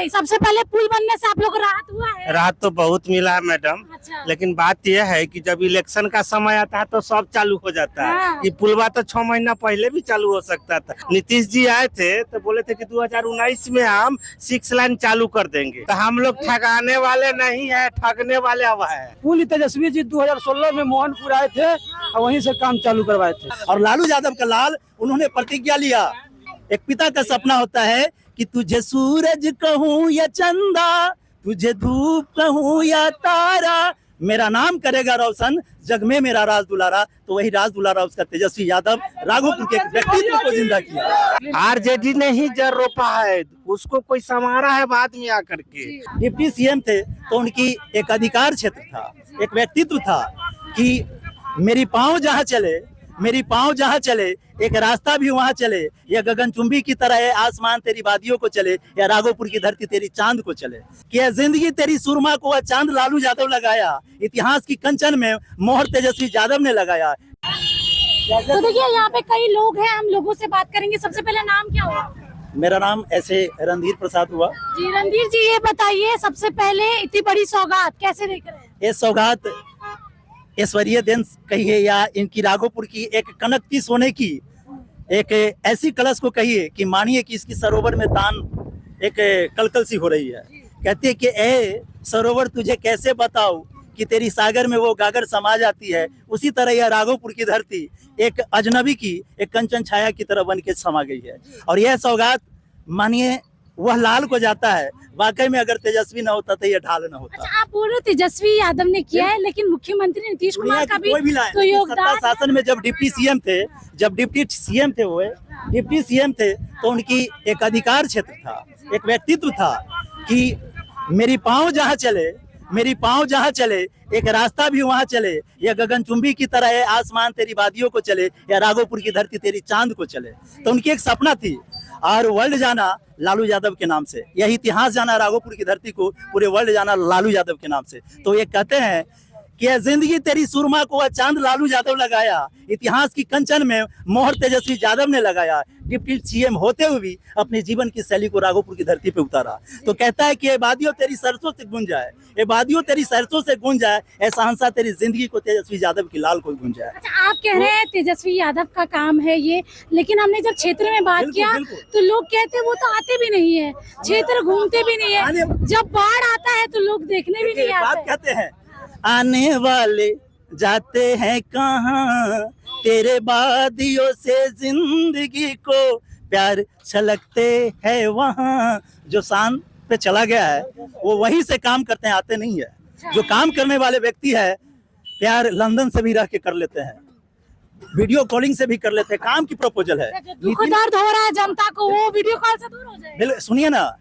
गई। सबसे पहले पुल बनने से आप लोग को राहत हुआ है? राहत तो बहुत मिला है मैडम। अच्छा। लेकिन बात यह है कि जब इलेक्शन का समय आता है तो सब चालू हो जाता है। हाँ। ये पुलवा तो 6 महीना पहले भी चालू हो सकता था। नीतीश जी आए थे तो बोले थे कि 2019 में हम 6 लाइन चालू कर देंगे। तो हम लोग ठगाने वाले नहीं है, ठगने वाले अब है। पुल तेजस्वी जी 2016 में मोहनपुर आए थे और वहीं से काम चालू करवाए थे। और लालू यादव का लाल उन्होंने प्रतिज्ञा लिया। एक पिता का सपना होता है कि तुझे सूरज कहूँ या चंदा, तुझे धूप कहूँ या तारा, मेरा नाम करेगा रोशन जग में मेरा राज दुलारा। तो वही राज दुलारा उसका तेजस्वी यादव राघोपुर के व्यक्तित्व को जिंदा किया। आरजेडी ने ही जड़ रोपा है, उसको कोई संवारा है बाद में आकर के। डिप्टी सीएम थे तो उनकी एक अधिकार क्षेत्र था, एक व्यक्तित्व था कि मेरी पाँव जहाँ चले, मेरी पाँव जहाँ चले एक रास्ता भी वहाँ चले, या गगनचुंबी की तरह है आसमान तेरी वादियों को चले, या राघोपुर की धरती तेरी चांद को चले। कि जिंदगी तेरी सुरमा को वह चांद लालू यादव लगाया, इतिहास की कंचन में मोहर तेजस्वी यादव ने लगाया। तो देखिए यहाँ पे कई लोग हैं, हम लोगों से बात करेंगे। सबसे पहले नाम क्या हुआ? मेरा नाम ऐसे रणधीर प्रसाद हुआ जी रणधीर जी, ये बताइए सबसे पहले इतनी बड़ी सौगात कैसे देख रहे हैं? ये सौगात ऐश्वर्य देन कहिए या इनकी राघोपुर की एक कनकती सोने की एक ऐसी कलश को कहिए कि मानिए कि इसकी सरोवर में दान एक कलकल सी हो रही है। कहते हैं कि ए सरोवर तुझे कैसे बताऊं कि तेरी सागर में वो गागर समा जाती है, उसी तरह यह राघोपुर की धरती एक अजनबी की एक कंचन छाया की तरह बन के समा गई है। और यह सौगात मानिए वह लाल को जाता है। वाकई में अगर तेजस्वी न होता तो यह ढाल न होता। अच्छा, आप बोल रहे तेजस्वी यादव ने किया है, लेकिन मुख्यमंत्री नीतीश कुमार का भी तो योगदान। शासन में जब डिप्टी सीएम थे, वो डिप्टी सीएम थे तो उनकी एक अधिकार क्षेत्र था, एक व्यक्तित्व था कि मेरी पाँव जहाँ चले, मेरी पाँव जहाँ चले एक रास्ता भी वहाँ चले, या गगनचुंबी की तरह है आसमान तेरी वादियों को चले, या राघोपुर की धरती तेरी चांद को चले। तो उनकी एक सपना थी और वर्ल्ड जाना लालू यादव के नाम से, यही इतिहास जाना राघोपुर की धरती को, पूरे वर्ल्ड जाना लालू यादव के नाम से। तो ये कहते हैं कि जिंदगी तेरी सुरमा को वह चांद लालू यादव लगाया, इतिहास की कंचन में मोहर तेजस्वी यादव ने लगाया। डिप्टी सीएम होते हुए भी अपने जीवन की शैली को राघोपुर की धरती पे उतारा। तो कहता है कि ये वादियों तेरी सरसों से गूंज जाए, ये वादियों तेरी सरसों से गूंज जाए, ऐसा हंसा तेरी जिंदगी को तेजस्वी यादव की लाल को गूंज जाए। अच्छा, आप कह रहे हैं तेजस्वी यादव का काम है ये, लेकिन हमने जब क्षेत्र में बात किया तो लोग कहते हैं वो तो आते भी नहीं है, क्षेत्र घूमते भी नहीं है, जब बाढ़ आता है तो लोग देखने भी नहीं आते। कहते हैं आने वाले जाते हैं कहाँ, तेरे वादियों से जिंदगी को प्यार छलकते हैं वहाँ। जो शान पे चला गया है वो वहीं से काम करते हैं, आते नहीं है। जो काम करने वाले व्यक्ति है प्यार लंदन से भी रह के कर लेते हैं, वीडियो कॉलिंग से भी कर लेते हैं। काम की प्रपोजल है। दुख दर्द हो रहा है जनता को, वो वीडियो कॉल से दूर हो जाए। सुनिए ना,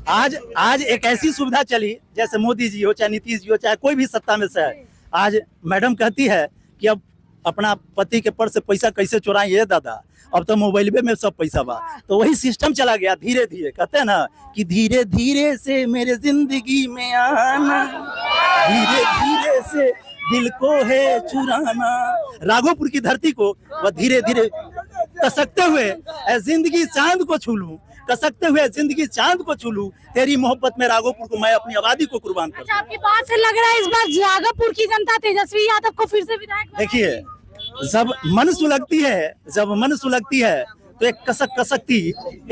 आज एक ऐसी सुविधा चली, जैसे मोदी जी हो चाहे नीतीश जी हो चाहे कोई भी सत्ता में से है, आज मैडम कहती है कि अब अपना पति के पर्स से पैसा कैसे चुराएं ये दादा, अब तो मोबाइल में सब पैसा बा। तो वही सिस्टम चला गया धीरे धीरे। कहते हैं ना कि धीरे धीरे से मेरे जिंदगी में आना, धीरे धीरे से दिल को है चुराना। राघोपुर की धरती को वह धीरे धीरे कसकते हुए जिंदगी चांद को छू लूं, कसकते हुए जिंदगी चांद को छू लूं, तेरी मोहब्बत में राघोपुर को मैं अपनी आबादी को कुर्बान कर। अच्छा, आपकी बात से लग रहा है इस बार राघोपुर की जनता तेजस्वी यादव को फिर से विधायक। देखिए, जब मन सुलगती है तो एक कसकती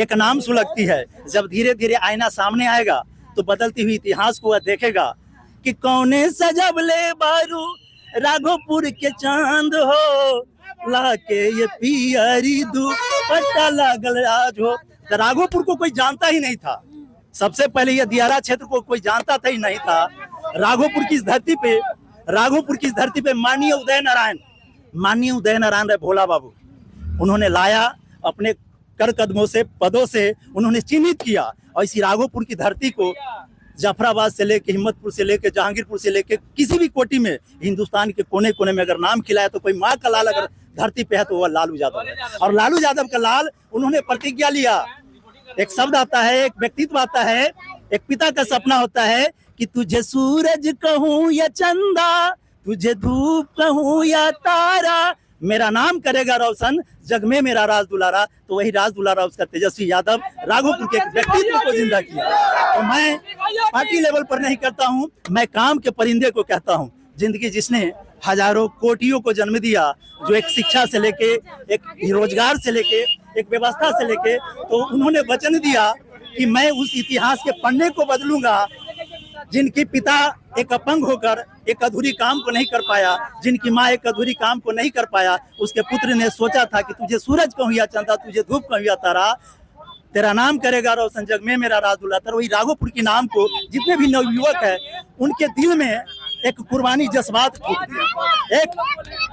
एक नाम सुलगती है। जब धीरे धीरे आईना सामने आएगा तो बदलती हुई इतिहास को वह देखेगा कि कौने सजबले बारू राघोपुर के चांद हो, लाके ये पियरी दुपट्टा लागल आज हो। तो राघोपुर को कोई जानता ही नहीं था। सबसे पहले ये दियारा क्षेत्र को कोई जानता था ही नहीं था। राघोपुर की इस धरती पे माननीय उदय नारायण रहे भोला बाबू, उन्होंने लाया अपने कर कदमों से, पदों से उन्होंने चिन्हित किया। और इसी राघोपुर की धरती को जाफराबाद से लेके, हिम्मतपुर से लेके, जहांगीरपुर से लेके किसी भी कोटि में हिंदुस्तान के कोने कोने में अगर नाम खिलाया तो कोई माँ का लाल अगर धरती पे है तो वह लालू यादव है। और लालू यादव का लाल उन्होंने प्रतिज्ञा लिया। एक शब्द आता है, एक व्यक्तित्व आता है, एक पिता का सपना होता है कि तुझे सूरज कहूँ या चंदा, तुझे धूप कहूँ या तारा, मेरा नाम करेगा रोशन, जग में मेरा राज दुलारा। तो वही राज दुलारा उसका तेजस्वी यादव राघोपुर के व्यक्तित्व को जिंदा किया। तो मैं पार्टी लेवल पर नहीं करता हूँ, मैं काम के परिंदे को कहता हूँ। जिंदगी जिसने हजारों कोटियों को जन्म दिया, जो एक शिक्षा से लेके, एक रोजगार से लेके, एक व्यवस्था से लेके, तो उन्होंने वचन दिया कि मैं उस इतिहास के पन्ने को बदलूंगा। जिनके पिता एक अपंग होकर एक अधूरी काम को नहीं कर पाया, जिनकी माँ एक अधूरी काम को नहीं कर पाया, उसके पुत्र ने सोचा था कि तुझे सूरज कहूँ या चंदा, तुझे धूप कहूँ या तारा, तेरा नाम करेगा रोशन, जग में मेरा राज दुलारा। वही राघोपुर के नाम को जितने भी नवयुवक है उनके दिल में एक कुर्बानी जज्बात फूंक दिया, एक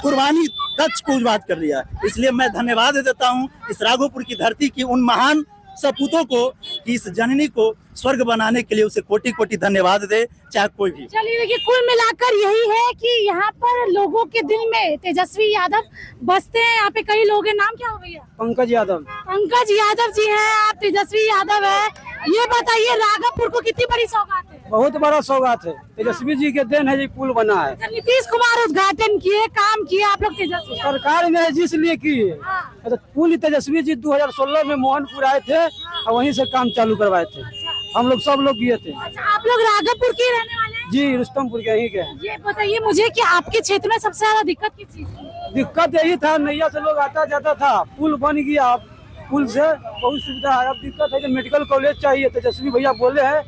कुर्बानी तच को बात कर लिया। इसलिए मैं धन्यवाद देता हूँ इस राघोपुर की धरती की उन महान सपूतों को कि इस जननी को स्वर्ग बनाने के लिए उसे कोटि कोटि धन्यवाद दे, चाहे कोई भी। चलिए देखिए, कुल मिलाकर यही है कि यहाँ पर लोगों के दिल में तेजस्वी यादव बसते हैं। यहाँ पे कई लोग हैं। नाम क्या हो भैया? पंकज यादव। पंकज यादव जी हैं, आप तेजस्वी यादव है। ये बताइए, राघोपुर को कितनी बड़ी सौगात है? बहुत बड़ा सौगात है, तेजस्वी जी के देन है, ये पुल बना है। तो नीतीश कुमार उद्घाटन किए, काम किया, आप लोग तेजस्वी सरकार ने जिसलिए की है। तो पुल तेजस्वी जी 2016 में मोहनपुर आए थे और वहीं से काम चालू करवाए थे। हम लोग सब लोग किए थे। अच्छा, आप लोग राघोपुर के रहने वाले हैं? जी, रुस्तमपुर के ही के। ये बताइए मुझे कि आपके क्षेत्र में सबसे ज्यादा दिक्कत किस चीज की? दिक्कत यही था, नैया से लोग आता जाता था, पुल बन गया, पुल से बहुत सुविधा है। अब दिक्कत है कि मेडिकल कॉलेज चाहिए। तेजस्वी भैया बोले हैं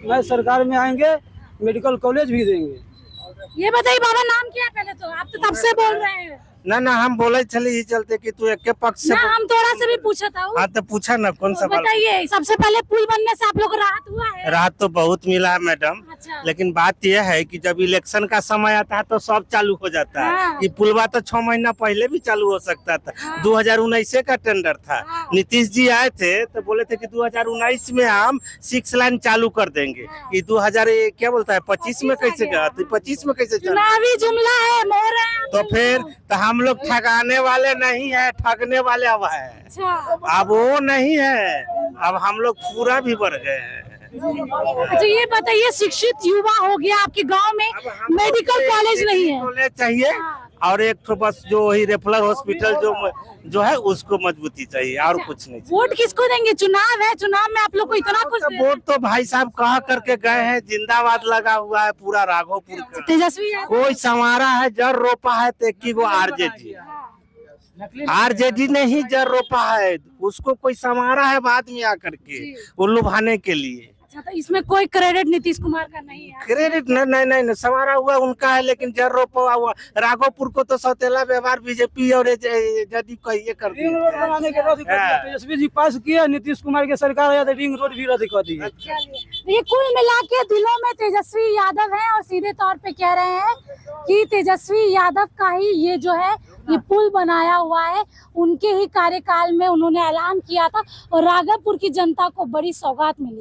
मैं सरकार में आएंगे, मेडिकल कॉलेज भी देंगे। ये बताइए बाबा, नाम क्या है? पहले तो आप तो तब से बोल रहे हैं। ना हम बोले चले ही चलते कि तू एक के पक्ष से ना, हम थोड़ा से भी पूछा था। हाँ तो पूछा ना, कौन सा सवाल? बताइए, सबसे पहले पुल बनने से आप लोग को राहत हुआ है? राहत तो बहुत मिला है मैडम। अच्छा। लेकिन बात यह है कि जब इलेक्शन का समय आता है तो सब चालू हो जाता है। हाँ। ये पुलवा तो 6 महीना पहले भी चालू हो सकता था। हाँ। 2019 का टेंडर था। हाँ। नीतीश जी आए थे तो बोले थे कि 2019 में हम 6 लाइन चालू कर देंगे। हाँ। ये 2000 क्या बोलता है 25 में कैसे गया? तो 25 में कैसे चला? चुनावी जुमला है, मोहर है। तो फिर तो हम लोग ठगाने वाले नहीं है, ठगने वाले अब है। अच्छा, अब वो नहीं है, अब हम लोग पूरा भी बढ़ गए हैं। अच्छा ये बताइए, शिक्षित युवा हो गया आपके गांव में, मेडिकल कॉलेज नहीं है? कॉलेज चाहिए और एक तो बस जो वही रेफरल हॉस्पिटल जो है उसको मजबूती चाहिए, और कुछ नहीं चाहिए। वोट किसको देंगे? चुनाव है, चुनाव में आप लोग को इतना कुछ दे- वोट तो भाई साहब कहा करके गए हैं, जिंदाबाद लगा हुआ है पूरा राघोपुर का। तेजस्वी यादव। कोई संवारा है, जड़ रोपा है तो की वो आरजेडी ने ही जड़ रोपा है, उसको कोई संवारा है बाद में आकर के वो लुभाने के लिए। अच्छा, तो इसमें कोई क्रेडिट नीतीश कुमार का नहीं है? क्रेडिट नहीं संवारा हुआ उनका है, लेकिन जड़ रोपा हुआ राघोपुर को तो सौतेला व्यवहार बीजेपी और जदयू का ये कर रिंग रोड बनाने के रद्द कर दिया। तेजस्वी जी पास किया, नीतीश कुमार की सरकार आया तो रिंग रोड भी रद्द कर दी। ये कुल मिला के दिलों में तेजस्वी यादव है और सीधे तौर पे कह रहे हैं कि तेजस्वी यादव का ही ये जो है ये पुल बनाया हुआ है, उनके ही कार्यकाल में उन्होंने ऐलान किया था और राघोपुर की जनता को बड़ी सौगात मिली।